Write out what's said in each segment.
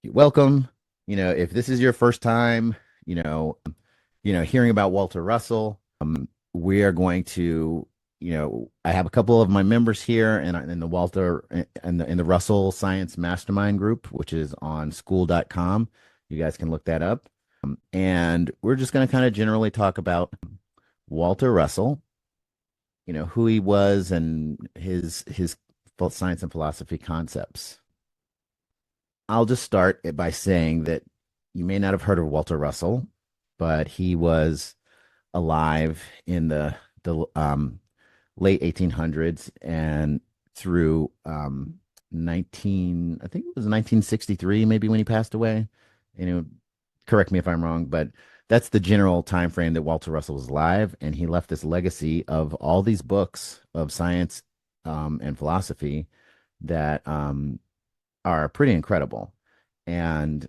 Welcome. If this is your first time, hearing about Walter Russell, we are going to, I have a couple of my members here and the Walter and the Russell Science Mastermind group, which is on school.com. You guys can look that up. And we're just going to kind of generally talk about Walter Russell, who he was and his science and philosophy concepts. I'll just start by saying that you may not have heard of Walter Russell, but he was alive in the late 1800s and through 19, I think it was 1963, maybe when he passed away. You know, correct me if I'm wrong, but that's the general time frame that Walter Russell was alive, and he left this legacy of all these books of science and philosophy that are pretty incredible. And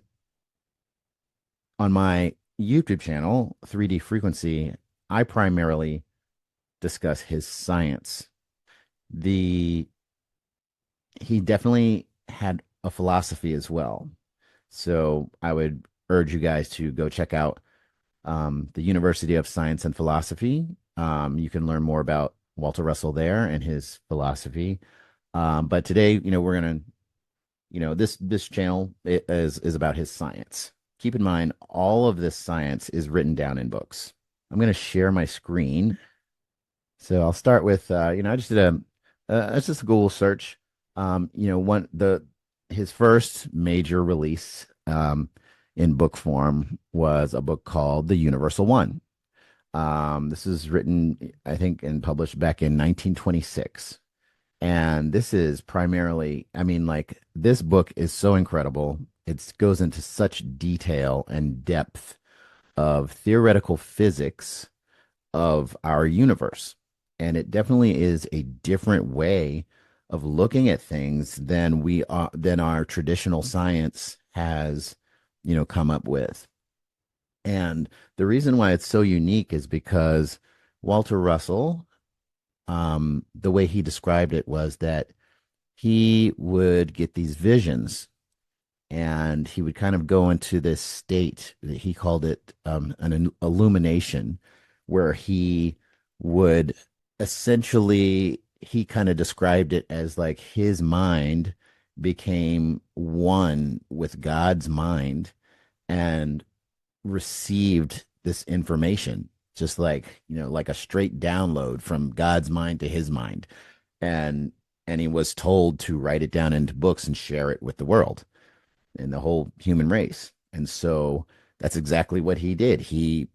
on my YouTube channel, 3D Frequency, I primarily discuss his science. The He definitely had a philosophy as well. So I would urge you guys to go check out the University of Science and Philosophy. You can learn more about Walter Russell there and his philosophy. But today, we're gonna this channel is about his science. Keep in mind, all of this science is written down in books. I'm going to share my screen. So I'll start with I just did it's just a Google search. One the his first major release in book form was a book called The Universal One. This is written, I think, and published back in 1926. And this is primarily, I mean, like, this book is so incredible. It goes into such detail and depth of theoretical physics of our universe. And it definitely is a different way of looking at things than our traditional science has, come up with. And the reason why it's so unique is because Walter Russell, the way he described it was that he would get these visions and he would kind of go into this state that he called it an illumination, where he would essentially, he kind of described it as like his mind became one with God's mind and received this information just like like a straight download from God's mind to his mind, and he was told to write it down into books and share it with the world and the whole human race. And so that's exactly what he did. He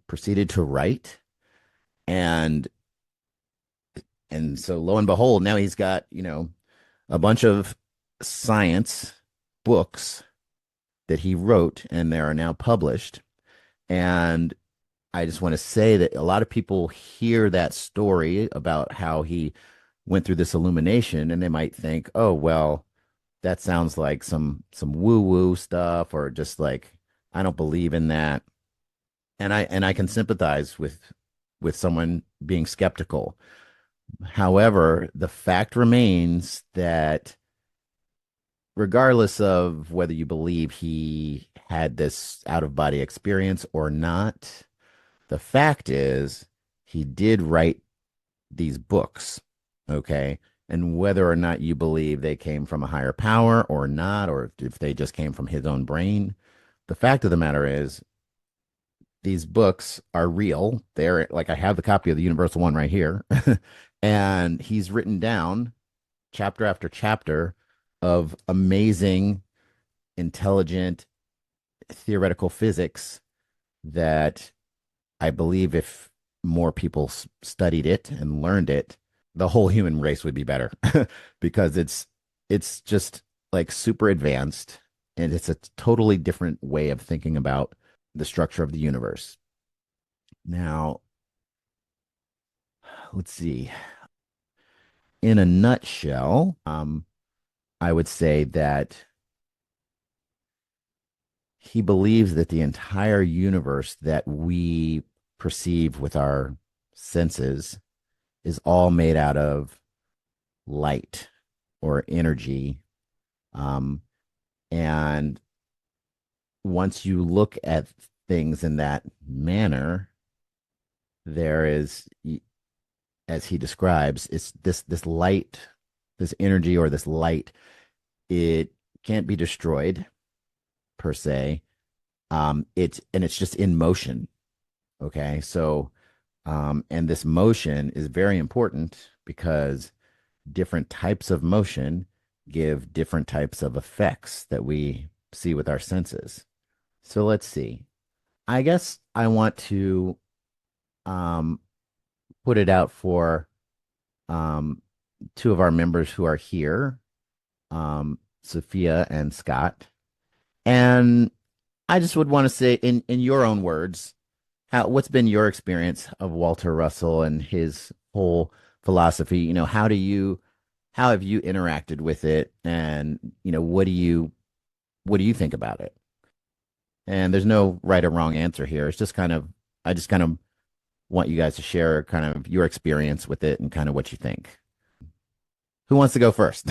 proceeded to write, and so lo and behold, now he's got a bunch of science books that he wrote, and they are now published. And I just want to say that a lot of people hear that story about how he went through this illumination and they might think, "Oh, well, that sounds like some woo-woo stuff, or just like, I don't believe in that." And I can sympathize with someone being skeptical. However, the fact remains that regardless of whether you believe he had this out of body experience or not, the fact is he did write these books, okay? And whether or not you believe they came from a higher power or not, or if they just came from his own brain, the fact of the matter is these books are real. They're like, I have the copy of the Universal One right here. And he's written down chapter after chapter of amazing, intelligent, theoretical physics that I believe if more people studied it and learned it, the whole human race would be better because it's just like super advanced, and it's a totally different way of thinking about the structure of the universe. Now, let's see. In a nutshell, I would say that he believes that the entire universe that we perceive with our senses is all made out of light or energy. Um, And once you look at things in that manner, there is, as he describes, it's this light, this energy or this light. It can't be destroyed per se. It's just in motion. Okay, so and this motion is very important because different types of motion give different types of effects that we see with our senses. So let's see. I guess I want to um, put it out for um, two of our members who are here, Sophia and Scott. And I just would want to say, in your own words, what's been your experience of Walter Russell and his whole philosophy? How have you interacted with it, and what do you think about it? And there's no right or wrong answer here. It's just kind of I just kind of want you guys to share kind of your experience with it and kind of what you think. Who wants to go first?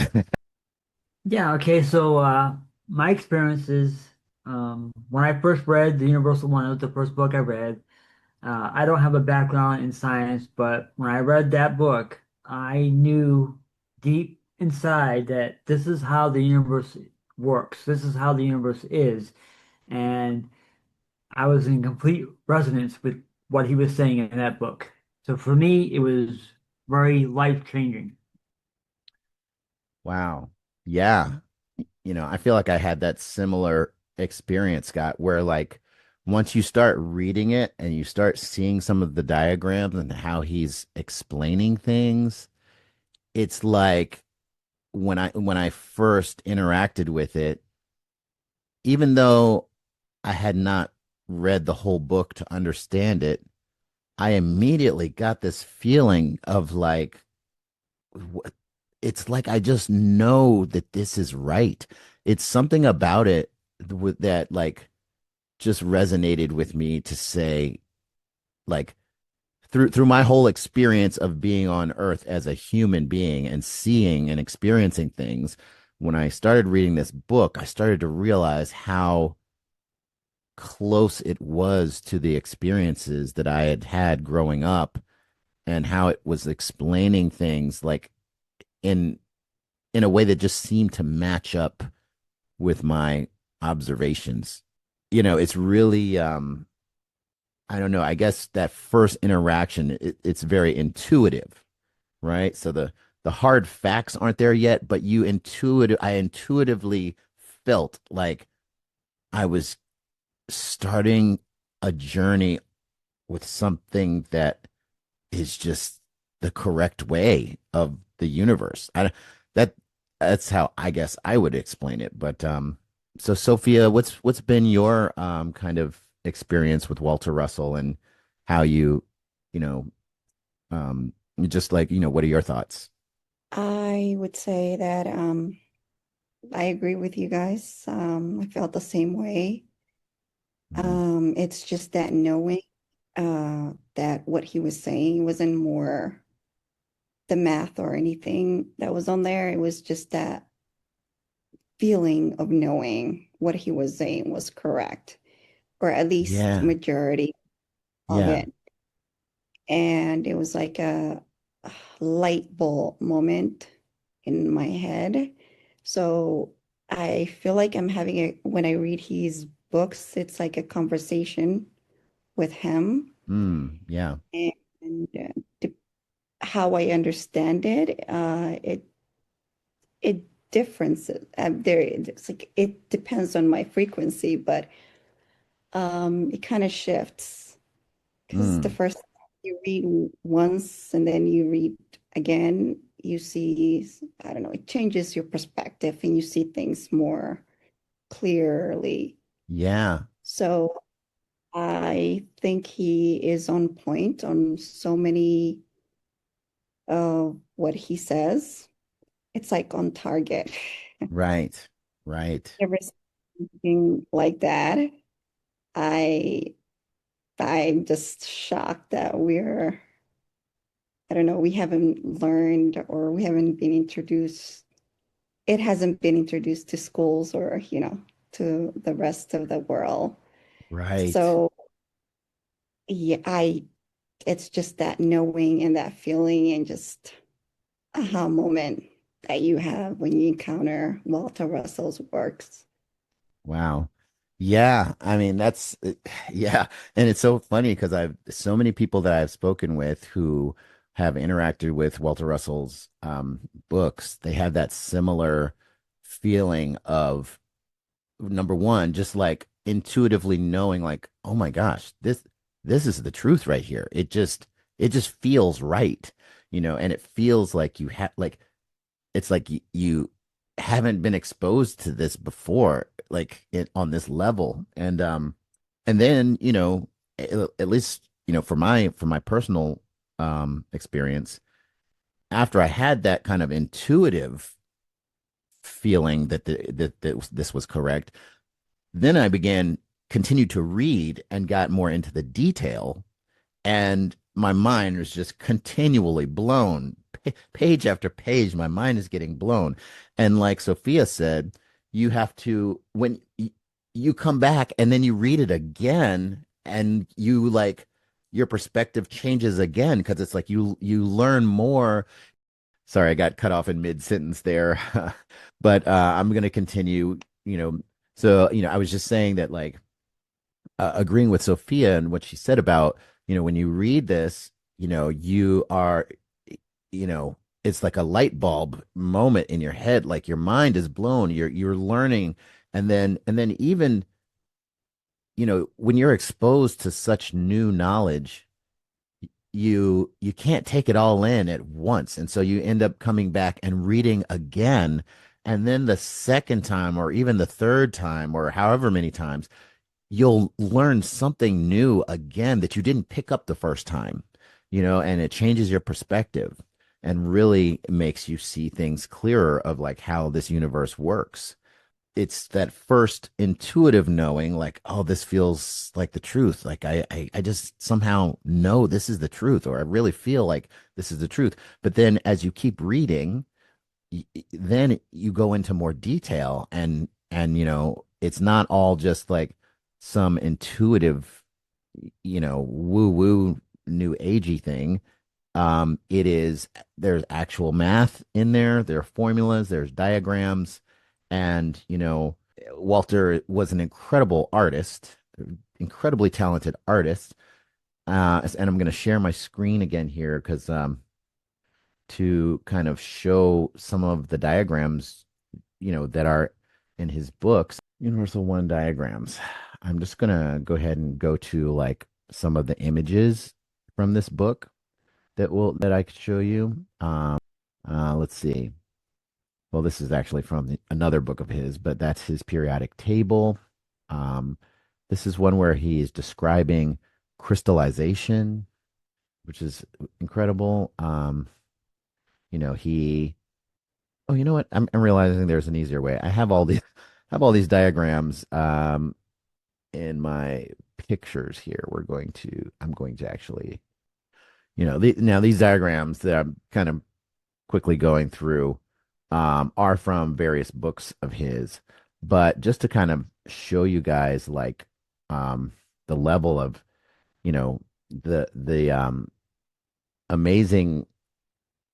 Yeah, okay, so my experience is when I first read The Universal One, it was the first book I read. I don't have a background in science, but when I read that book, I knew deep inside that this is how the universe works. This is how the universe is. And I was in complete resonance with what he was saying in that book. So for me, it was very life-changing. Wow. Yeah. I feel like I had that similar experience, Scott, where like once you start reading it and you start seeing some of the diagrams and how he's explaining things, it's like when I first interacted with it, even though I had not read the whole book to understand it, I immediately got this feeling of like it's like I just know that this is right. It's something about it with that like just resonated with me to say like through my whole experience of being on earth as a human being and seeing and experiencing things, when I started reading this book, I started to realize how close it was to the experiences that I had had growing up and how it was explaining things like in in a way that just seemed to match up with my observations. It's really I don't know, I guess that first interaction it's very intuitive, right? So the hard facts aren't there yet, but I intuitively felt like I was starting a journey with something that is just the correct way of the universe. That that's how I guess I would explain it. But so Sophia, what's been your kind of experience with Walter Russell and how you know, um just like, what are your thoughts? I would say that I agree with you guys. I felt the same way. Mhm. It's just that knowing that what he was saying wasn't more the math or anything that was on there. It was just that feeling of knowing what he was saying was correct, or at least Yeah. majority of Yeah. it. And it was like a light bulb moment in my head. So I feel like I'm having when I read his books, it's like a conversation with him. Yeah. And how I understand it, it differences. It's like it depends on my frequency, but it kind of shifts. Because the Mm. first you read once and then you read again, you see, I don't know, it changes your perspective and you see things more clearly. Yeah. So I think he is on point on so many of what he says. It's like on target. Right. Right. Never seen anything like that. I I'm just shocked that I don't know, we haven't learned or we haven't been introduced it hasn't been introduced to schools or, to the rest of the world. Right. So yeah, it's just that knowing and that feeling and just aha moment that you have when you encounter Walter Russell's works. Wow. Yeah, I mean yeah, and it's so funny because I've so many people that I've spoken with who have interacted with Walter Russell's books, they have that similar feeling of number one, just like intuitively knowing like, oh my gosh, this is the truth right here. It just feels right, and it feels like you have like it's like you haven't been exposed to this before, like on this level. And then, at least, for my personal experience, after I had that kind of intuitive feeling that this was correct, then I began continued to read and got more into the detail, and my mind was just continually blown. Page after page, my mind is getting blown. And like Sophia said, you have to, when you come back and then you read it again, and you like your perspective changes again because it's like you learn more. Sorry, I got cut off in mid sentence there. But I'm going to continue, so, I was just saying that, like, agreeing with Sophia and what she said about, when you read this, you are, you know, it's like a light bulb moment in your head, like your mind is blown, you're learning, and then even, when you're exposed to such new knowledge, you can't take it all in at once. And so you end up coming back and reading again. And then the second time, or even the third time, or however many times, you'll learn something new again that you didn't pick up the first time, and it changes your perspective and really makes you see things clearer of like how this universe works. It's that first intuitive knowing, like, oh, this feels like the truth. Like I just somehow know this is the truth, or I really feel like this is the truth. But then as you keep reading, then you go into more detail, and it's not all just like some intuitive, woo woo new agey thing. It is, there's actual math in there are formulas, there's diagrams, and Walter was an incredible artist, incredibly talented artist. And I'm going to share my screen again here because to kind of show some of the diagrams, that are in his books, Universal One diagrams. I'm just gonna go ahead and go to like some of the images from this book that I could show you. Let's see. Well, this is actually from another book of his, but that's his periodic table. Um, this is one where he is describing crystallization, which is incredible. He Oh, you know what? I'm realizing there's an easier way. I have all these have all these diagrams in my pictures here. I'm going to actually, now these diagrams that I'm kind of quickly going through are from various books of his, but just to kind of show you guys like the level of, the amazing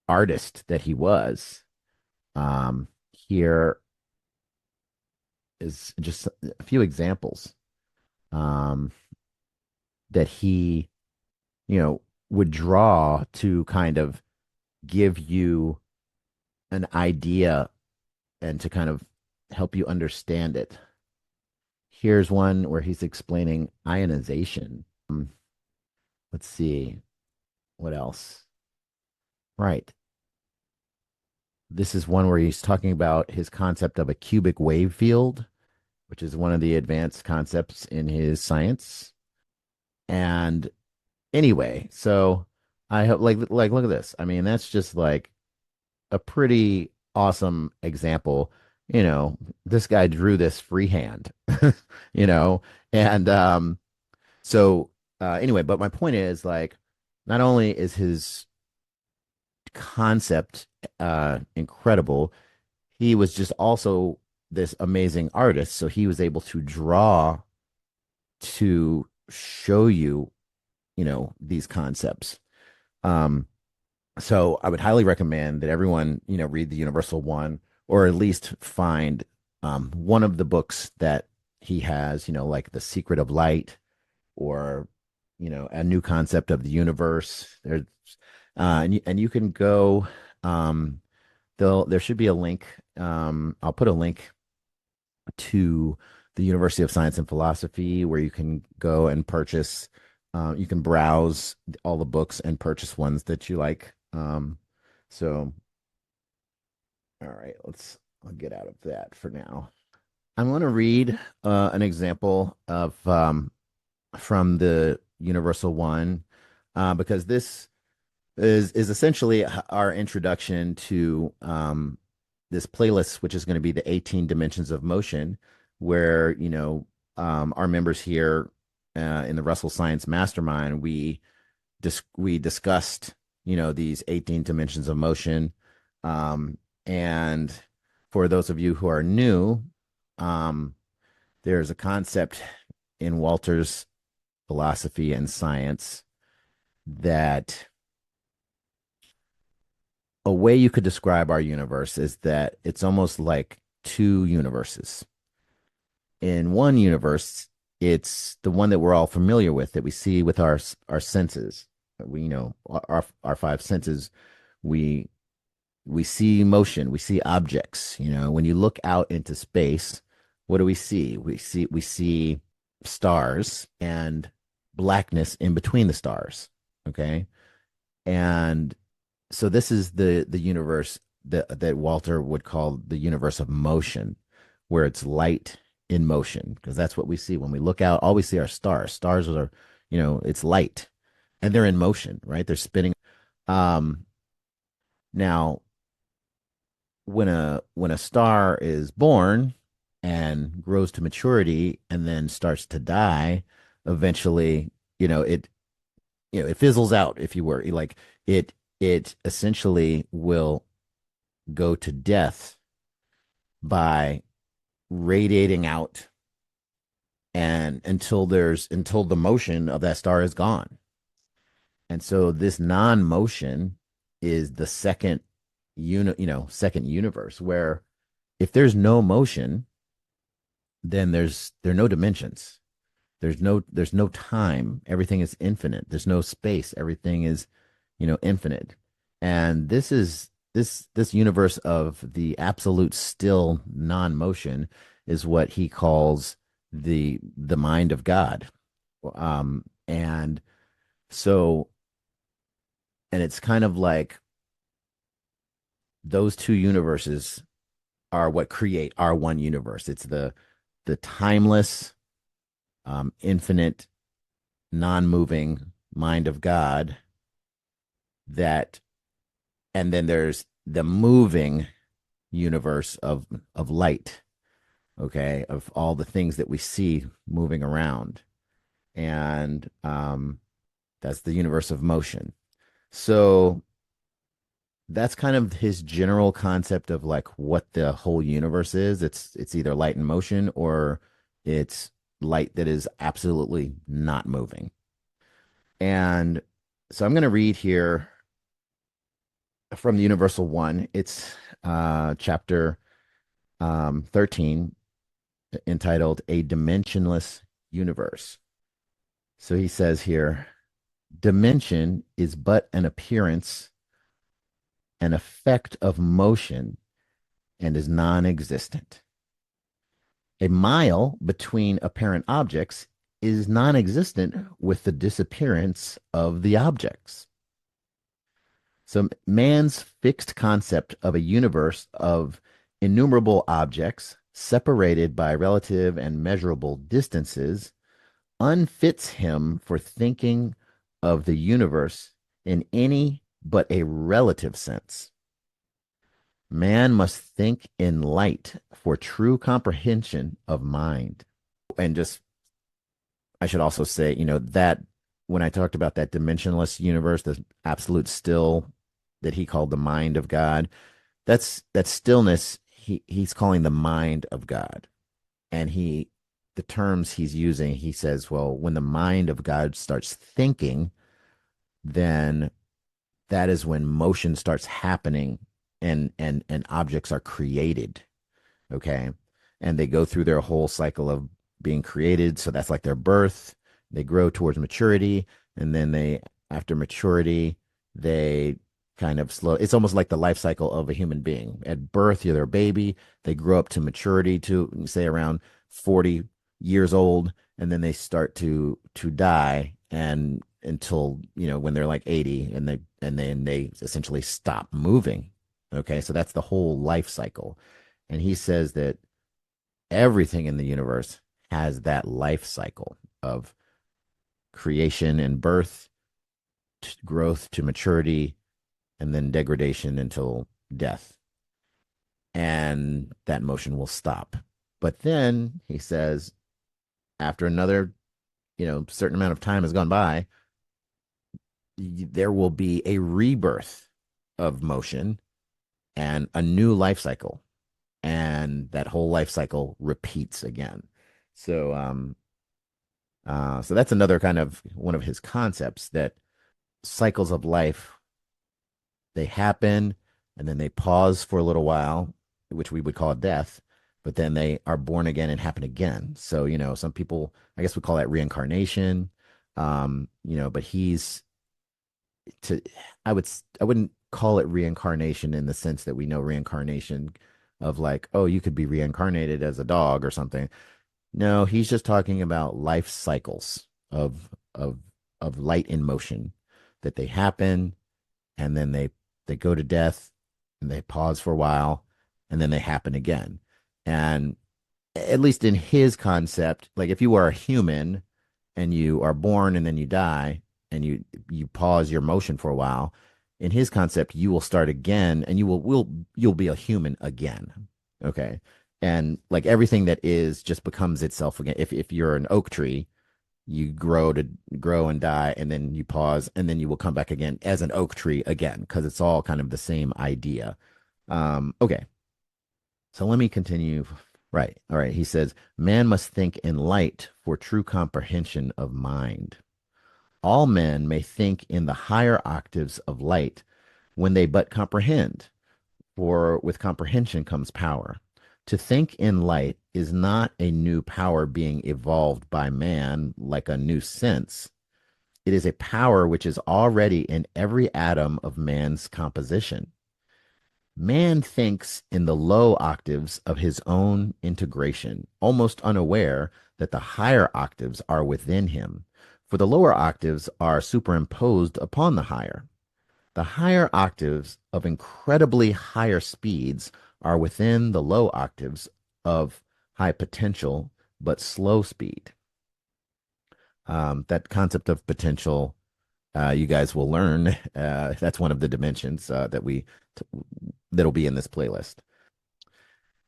artist that he was. Here is just a few examples um, that he, would draw to kind of give you an idea and to kind of help you understand it. Here's one where he's explaining ionization. Let's see what else. Right. This is one where he's talking about his concept of a cubic wave field, which is one of the advanced concepts in his science. And anyway, so I hope like look at this. I mean, that's just like a pretty awesome example. This guy drew this freehand, you know, and so anyway, but my point is like not only is his concept incredible, he was just also this amazing artist. So he was able to draw to show you, these concepts. Um, so I would highly recommend that everyone, read the Universal One, or at least find one of the books that he has, like The Secret of Light, or A New Concept of the Universe. And you can go. There should be a link. I'll put a link to the University of Science and Philosophy, where you can go and purchase. You can browse all the books and purchase ones that you like. So, all right, I'll get out of that for now. I'm going to read an example of from the Universal One, because this is essentially our introduction to this playlist, which is going to be the 18 dimensions of motion, where our members here in the Russell Science Mastermind, we discussed these 18 dimensions of motion, and for those of you who are new, um, there's a concept in Walter's philosophy and science that a way you could describe our universe is that it's almost like two universes. In one universe, it's the one that we're all familiar with, that we see with our senses. We our five senses. We we see motion, we see objects. When you look out into space, what do we see? We see stars and blackness in between the stars. Okay. And so this is the universe that Walter would call the universe of motion, where it's light in motion, because that's what we see when we look out. All we see are stars. Stars are, it's light, and they're in motion, right? They're spinning. Um, Now, when a star is born and grows to maturity and then starts to die, eventually, it fizzles out, if you were. Like, it essentially will go to death by radiating out, and until the motion of that star is gone. And so this non-motion is the second universe, where if there's no motion, then there are no dimensions. There's no time. Everything is infinite. There's no space. Everything is, infinite. And this universe of the absolute still non-motion is what he calls the mind of God. And so, and it's kind of like those two universes are what create our one universe. It's the timeless, infinite, non-moving mind of God, that, and then there's the moving universe of light, okay, of all the things that we see moving around. And that's the universe of motion. So that's kind of his general concept of like what the whole universe is. It's either light in motion, or it's light that is absolutely not moving. And so I'm going to read here from the Universal One. It's chapter 13, entitled A Dimensionless Universe. So he says here, dimension is but an appearance, an effect of motion, and is non-existent. A mile between apparent objects is non-existent with the disappearance of the objects. So man's fixed concept of a universe of innumerable objects separated by relative and measurable distances unfits him for thinking of the universe in any but a relative sense. Man must think in light for true comprehension of mind. And just, I should also say, that when I talked about that dimensionless universe, the absolute still that he called the mind of God, that stillness he's calling the mind of God. And the terms he's using, he says, well, when the mind of God starts thinking, then that is when motion starts happening and objects are created. Okay. And they go through their whole cycle of being created. So that's like their birth. They grow towards maturity. And then after maturity, they kind of slow. It's almost like the life cycle of a human being. At birth, you're their baby. They grow up to maturity to say around 40 years old. And then they start to die and until, when they're like 80 and then they essentially stop moving. Okay. So that's the whole life cycle. And he says that everything in the universe has that life cycle of creation and birth, growth to maturity, and then degradation until death. And that motion will stop. But then he says, after another, certain amount of time has gone by, there will be a rebirth of motion and a new life cycle. And that whole life cycle repeats again. So that's another kind of one of his concepts, that cycles of life, they happen and then they pause for a little while, which we would call death, but then they are born again and happen again. So, some people, I guess we call that reincarnation. But he's to, I wouldn't call it reincarnation in the sense that we know reincarnation of like, oh, you could be reincarnated as a dog or something. No, he's just talking about life cycles of light in motion, that they happen and then they go to death and they pause for a while and then they happen again. And at least in his concept, like if you are a human and you are born and then you die and you pause your motion for a while, in his concept, you will start again and you'll be a human again. Okay. And like everything that is just becomes itself again. If you're an oak tree, you grow and die, and then you pause, and then you will come back again as an oak tree again, because it's all kind of the same idea. Okay. So let me continue. Right. All right. He says, man must think in light for true comprehension of mind. All men may think in the higher octaves of light when they but comprehend, for with comprehension comes power. To think in light is not a new power being evolved by man like a new sense. It is a power which is already in every atom of man's composition. Man thinks in the low octaves of his own integration, almost unaware that the higher octaves are within him, for the lower octaves are superimposed upon the higher. The higher octaves of incredibly higher speeds are within the low octaves of high potential but slow speed. That concept of potential, you guys will learn. That's one of the dimensions that'll be in this playlist.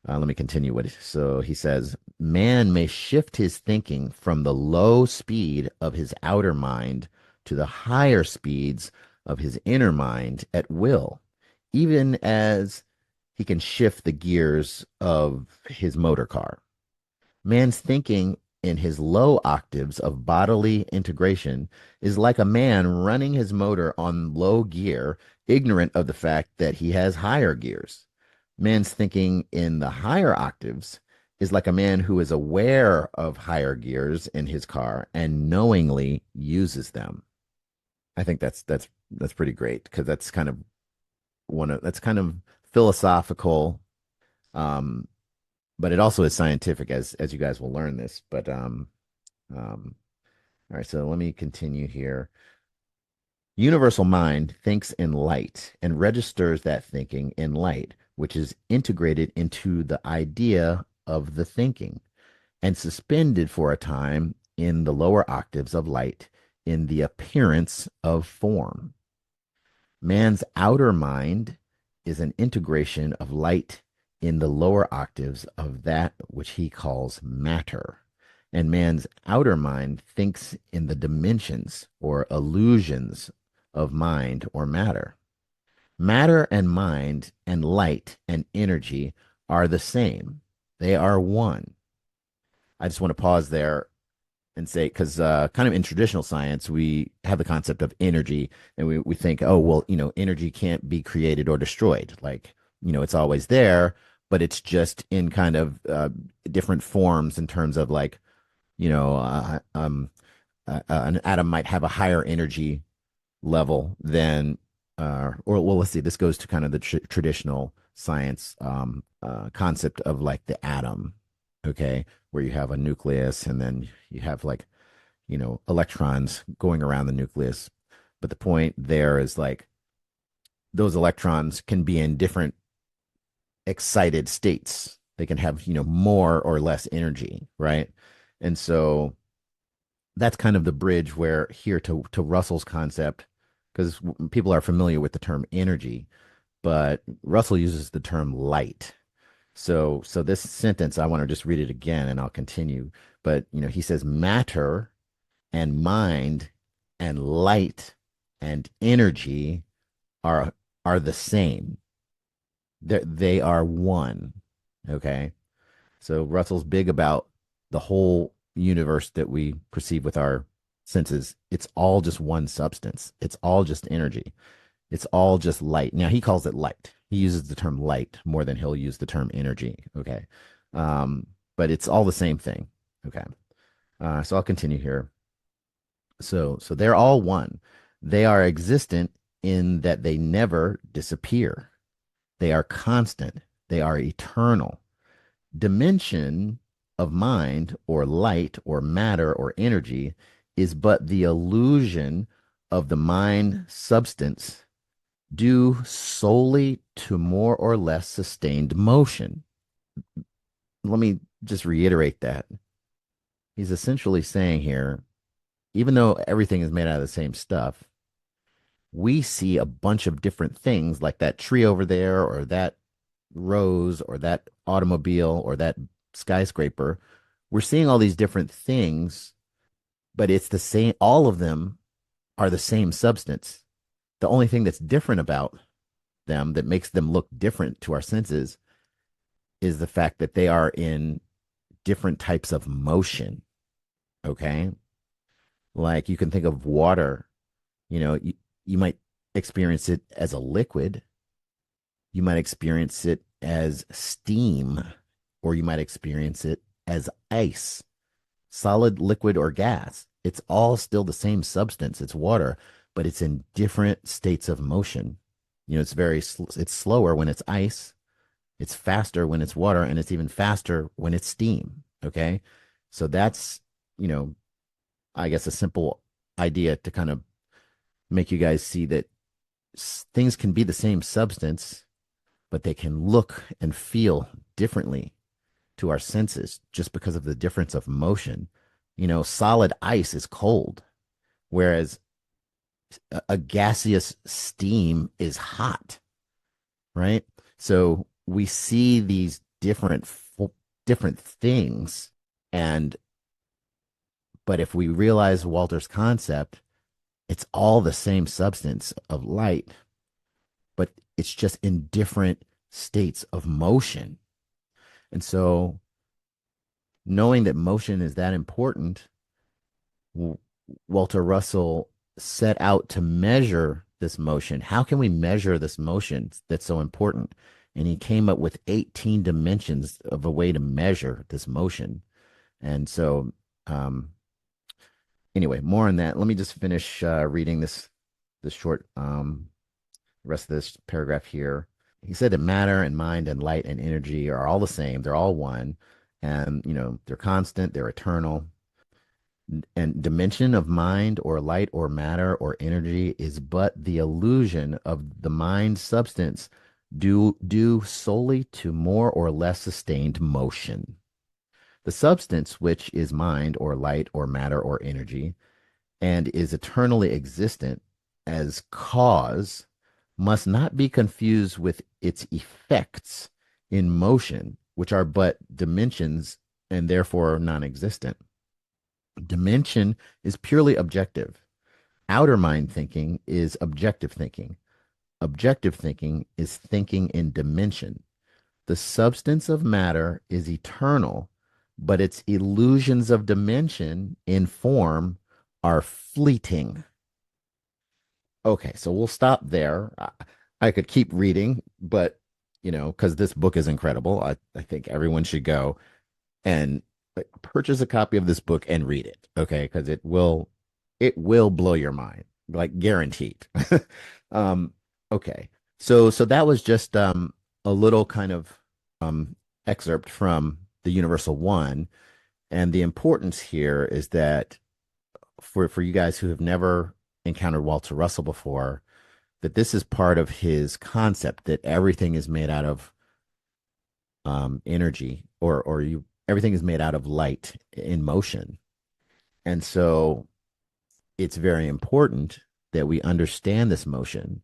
Let me continue. So he says, man may shift his thinking from the low speed of his outer mind to the higher speeds of his inner mind at will, even as he can shift the gears of his motor car. Man's thinking in his low octaves of bodily integration is like a man running his motor on low gear, ignorant of the fact that he has higher gears. Man's thinking in the higher octaves is like a man who is aware of higher gears in his car and knowingly uses them. I think that's pretty great, because that's kind of that's kind of philosophical, um, but it also is scientific, as you guys will learn this. But all right, so let me continue here. Universal mind thinks in light and registers that thinking in light, which is integrated into the idea of the thinking and suspended for a time in the lower octaves of light in the appearance of form. Man's outer mind is an integration of light in the lower octaves of that which he calls matter. And man's outer mind thinks in the dimensions or illusions of mind or matter. Matter and mind and light and energy are the same. They are one. I just want to pause there and say, because kind of in traditional science, we have the concept of energy, and we think, oh, well, energy can't be created or destroyed. Like, it's always there, but it's just in kind of different forms in terms of like, you know, an atom might have a higher energy level than, or well, let's see, this goes to kind of the traditional science concept of like the atom, okay, where you have a nucleus and then you have like, electrons going around the nucleus. But the point there is like those electrons can be in different excited states. They can have, more or less energy, right? And so that's kind of the bridge where here to Russell's concept, because people are familiar with the term energy, but Russell uses the term light. So this sentence, I want to just read it again and I'll continue. But he says matter and mind and light and energy are are the same. They are one. Okay. So Russell's big about the whole universe that we perceive with our senses. It's all just one substance. It's all just energy. It's all just light. Now he calls it light. He uses the term light more than he'll use the term energy. Okay. But it's all the same thing. Okay. So I'll continue here. So they're all one. They are existent in that they never disappear. They are constant. They are eternal. Dimension of mind or light or matter or energy is but the illusion of the mind substance due solely to more or less sustained motion. Let me just reiterate that. He's essentially saying here, even though everything is made out of the same stuff, we see a bunch of different things like that tree over there or that rose or that automobile or that skyscraper. We're seeing all these different things, but it's the same. All of them are the same substance. The only thing that's different about them that makes them look different to our senses is the fact that they are in different types of motion. Okay. Like you can think of water, you might experience it as a liquid. You might experience it as steam, or you might experience it as ice, solid, liquid, or gas. It's all still the same substance. It's water, but it's in different states of motion. It's slower when it's ice. It's faster when it's water, and it's even faster when it's steam. Okay. So that's, you know, I guess a simple idea to kind of make you guys see that things can be the same substance, but they can look and feel differently to our senses just because of the difference of motion. Solid ice is cold, whereas a gaseous steam is hot, right? So we see these different things, and but if we realize Walter's concept, it's all the same substance of light, but it's just in different states of motion. And so knowing that motion is that important, Walter Russell set out to measure this motion. How can we measure this motion that's so important? And he came up with 18 dimensions of a way to measure this motion. And so, anyway, more on that. Let me just finish reading this short rest of this paragraph here. He said that matter and mind and light and energy are all the same. They're all one. And, they're constant, they're eternal. And dimension of mind or light or matter or energy is but the illusion of the mind substance due solely to more or less sustained motion. The substance, which is mind or light or matter or energy, and is eternally existent as cause, must not be confused with its effects in motion, which are but dimensions and therefore non-existent. Dimension is purely objective. Outer mind thinking is objective thinking. Objective thinking is thinking in dimension. The substance of matter is eternal, but its illusions of dimension in form are fleeting. Okay, so we'll stop there. I could keep reading, but because this book is incredible, I think everyone should go and purchase a copy of this book and read it. Okay, because it will blow your mind, like guaranteed. um, okay, so that was just a little kind of um excerpt from the Universal One, and the importance here is that for you guys who have never encountered Walter Russell before, that this is part of his concept that everything is made out of energy, or you everything is made out of light in motion. And so it's very important that we understand this motion.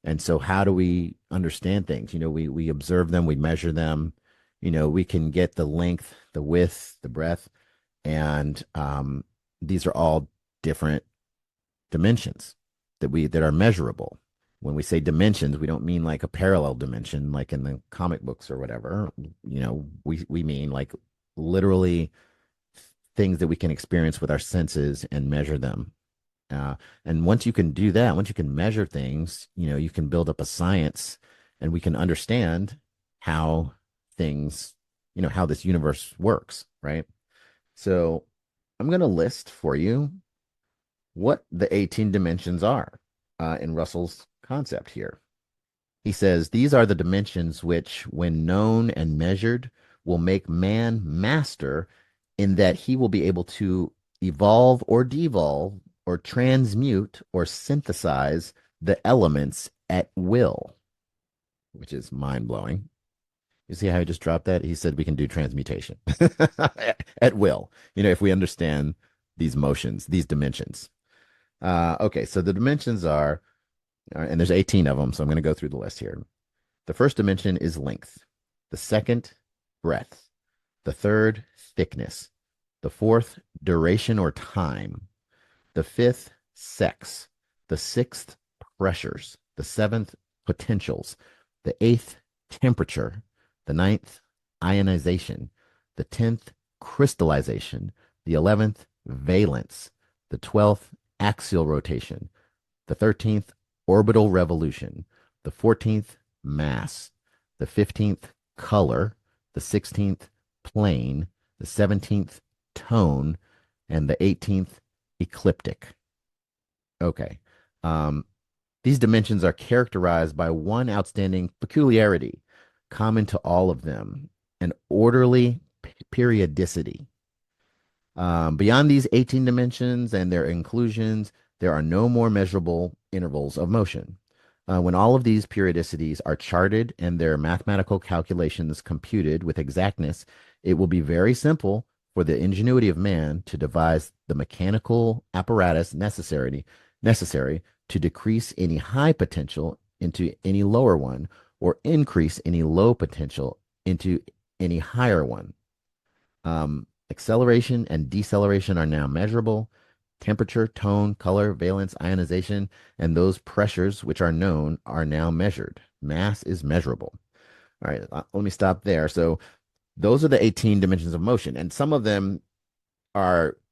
And so how do we understand things? We observe them, we measure them, we can get the length, the width, the breadth, and these are all different dimensions that are measurable. When we say dimensions, we don't mean like a parallel dimension like in the comic books or whatever. We mean like literally things that we can experience with our senses and measure them. And once you can do that, once you can measure things, you can build up a science, and we can understand how things, how this universe works, right? So I'm going to list for you what the 18 dimensions are in Russell's concept here. He says these are the dimensions which, when known and measured, will make man master, in that he will be able to evolve or devolve or transmute or synthesize the elements at will, which is mind blowing. You see how he just dropped that? He said we can do transmutation at will, if we understand these motions, these dimensions. Okay, so the dimensions are, and there's 18 of them, so I'm going to go through the list here. The first dimension is length. The second, breadth. The third, thickness. The fourth, duration or time. The fifth, sex. The sixth, pressures. The seventh, potentials. The eighth, temperature. The ninth, ionization. The 10th, crystallization. The 11th, valence. The 12th, axial rotation. The 13th, orbital revolution. The 14th, mass. The 15th, color. The 16th, plane. The 17th, tone. And the 18th, ecliptic. Okay. These dimensions are characterized by one outstanding peculiarity common to all of them: an orderly periodicity. Beyond these 18 dimensions and their inclusions, there are no more measurable intervals of motion. When all of these periodicities are charted and their mathematical calculations computed with exactness, it will be very simple for the ingenuity of man to devise the mechanical apparatus necessary to decrease any high potential into any lower one, or increase any low potential into any higher one. Acceleration and deceleration are now measurable. Temperature, tone, color, valence, ionization, and those pressures which are known are now measured. Mass is measurable. All right, let me stop there. So those are the 18 dimensions of motion, and some of them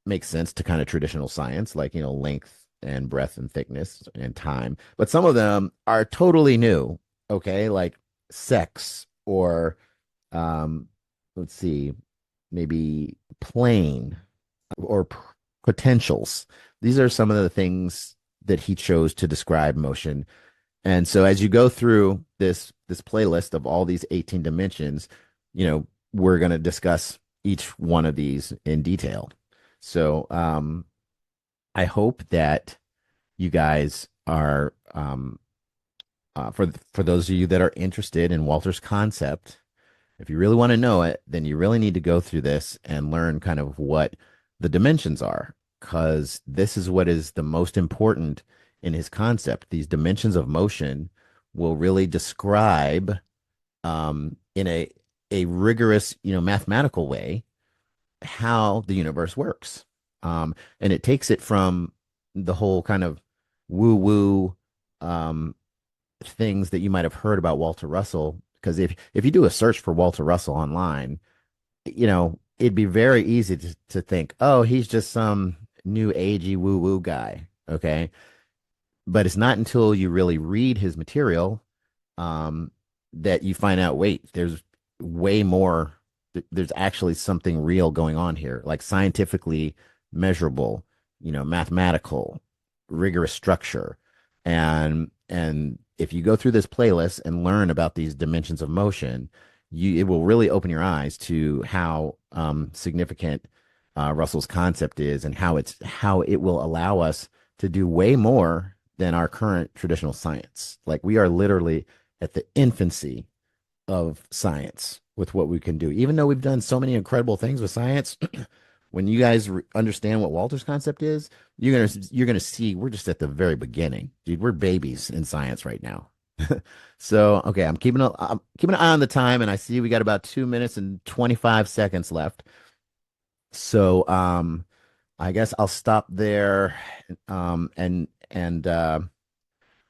make sense to kind of traditional science, like length and breadth and thickness and time. But some of them are totally new. Okay, like sex, or let's see, maybe plane, or potentials. These are some of the things that he chose to describe motion. And so as you go through this playlist of all these 18 dimensions, we're going to discuss each one of these in detail. So I hope that you guys are for those of you that are interested in Walter's concept, if you really want to know it, then you really need to go through this and learn kind of what the dimensions are, because this is what is the most important in his concept. These dimensions of motion will really describe in a rigorous, mathematical way how the universe works. And it takes it from the whole kind of woo-woo things that you might have heard about Walter Russell Because if you do a search for Walter Russell online, it'd be very easy to think, oh, he's just some new agey woo woo guy. Okay. But it's not until you really read his material um, that you find out, wait, there's way more. There's actually something real going on here, like scientifically measurable, mathematical, rigorous structure. And if you go through this playlist and learn about these dimensions of motion, it will really open your eyes to how significant Russell's concept is, and how it will allow us to do way more than our current traditional science. Like, we are literally at the infancy of science with what we can do. Even though we've done so many incredible things with science, when you guys understand what Walter's concept is, you're gonna see we're just at the very beginning, dude. We're babies in science right now. So, okay, I'm keeping an eye on the time, and I see we got about 2 minutes and 25 seconds left. So, I guess I'll stop there, and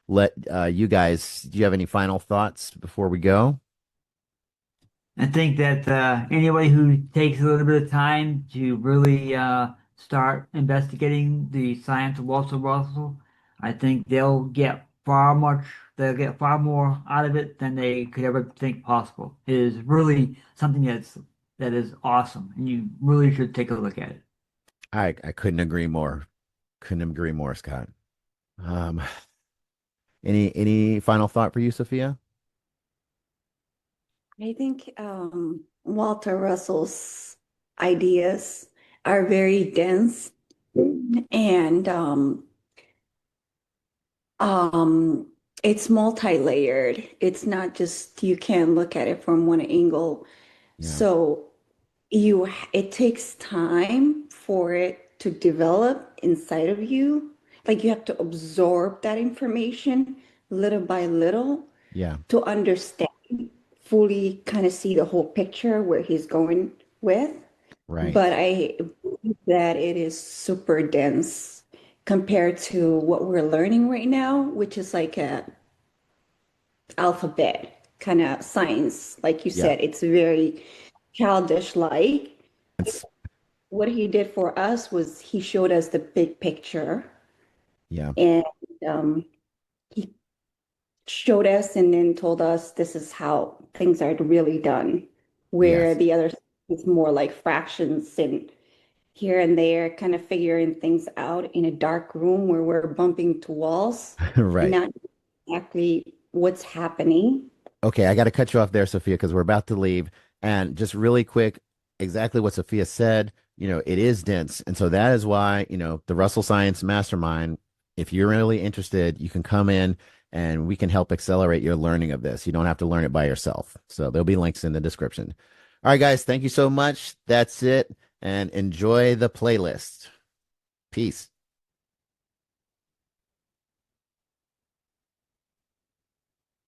let you guys. Do you have any final thoughts before we go? I think that anybody who takes a little bit of time to really start investigating the science of Walter Russell, I think they'll get far more out of it than they could ever think possible. It is really something that is awesome, and you really should take a look at it. I couldn't agree more. Couldn't agree more, Scott. Um, any final thought for you, Sophia? I think Walter Russell's ideas are very dense and um, it's multi-layered. It's not just you can look at it from one angle. Yeah, So it takes time for it to develop inside of you. Like you have to absorb that information little by little yeah, to understand, fully kind of see the whole picture where he's going with. right. But I believe that it is super dense compared to what we're learning right now, which is like a alphabet kind of science. Like you Yeah, said, it's very childish like. it's What he did for us was he showed us the big picture yeah, and um, he showed us and then told us this is how things are really done, where yes, the other is more like fractions and here and there, kind of figuring things out in a dark room where we're bumping to walls and right. not exactly what's happening. Okay, I got to cut you off there, Sophia, because we're about to leave. And just really quick, exactly what Sophia said, it is dense. And so that is why, the Russell Science Mastermind, if you're really interested, you can come in and we can help accelerate your learning of this. You don't have to learn it by yourself. So there'll be links in the description. All right, guys, thank you so much. That's it. And enjoy the playlist. Peace.